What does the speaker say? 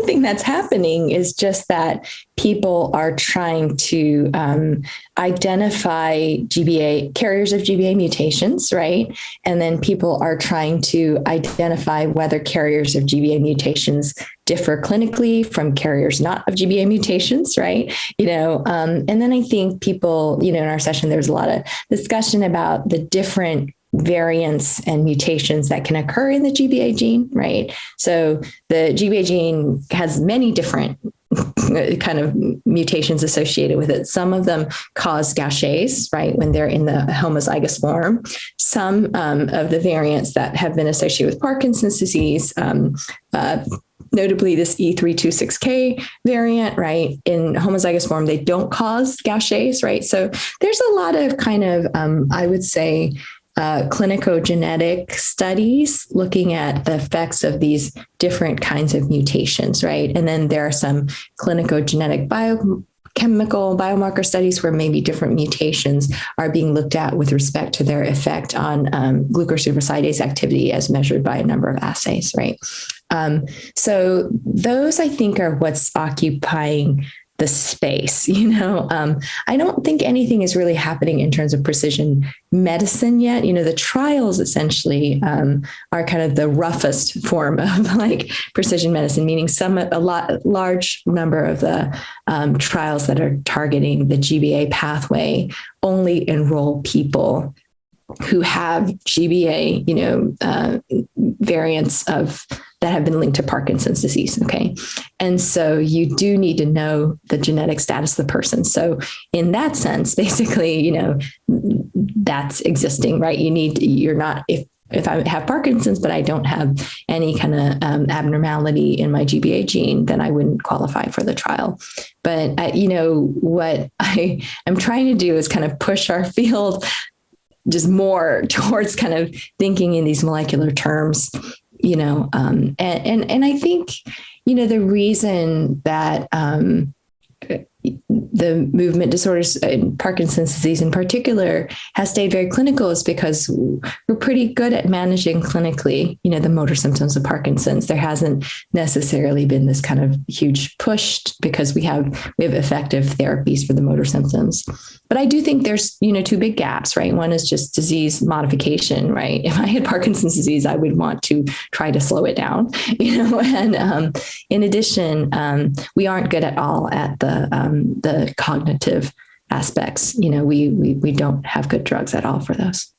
one thing that's happening is just that people are trying to identify GBA carriers of GBA mutations, right? And then people are trying to identify whether carriers of GBA mutations differ clinically from carriers not of GBA mutations, right? And then I think people, in our session, there's a lot of discussion about the different variants and mutations that can occur in the GBA gene, right? So the GBA gene has many different kind of mutations associated with it. Some of them cause Gaucher's, right, when they're in the homozygous form. Some of the variants that have been associated with Parkinson's disease, notably this E326K variant, right, in homozygous form, they don't cause Gaucher's, right? So there's a lot of kind of, I would say, clinico-genetic studies looking at the effects of these different kinds of mutations, right? And then there are some clinico-genetic biomarker studies where maybe different mutations are being looked at with respect to their effect on glucocerebrosidase activity as measured by a number of assays, right? So those, I think, are what's occupying the space. I don't think anything is really happening in terms of precision medicine yet. The trials essentially are kind of the roughest form of like precision medicine, meaning large number of the trials that are targeting the GBA pathway only enroll people who have GBA, variants that have been linked to Parkinson's disease. Okay. And so you do need to know the genetic status of the person. So in that sense, basically, that's existing, right? If I have Parkinson's, but I don't have any kind of abnormality in my GBA gene, then I wouldn't qualify for the trial. But, what I am trying to do is kind of push our field just more towards kind of thinking in these molecular terms, and I think, the reason that the movement disorders in Parkinson's disease in particular has stayed very clinical is because we're pretty good at managing clinically, the motor symptoms of Parkinson's. There hasn't necessarily been this kind of huge push because we have effective therapies for the motor symptoms. But I do think there's, two big gaps, right? One is just disease modification, right? If I had Parkinson's disease, I would want to try to slow it down, and in addition, we aren't good at all at the cognitive aspects. We don't have good drugs at all for those.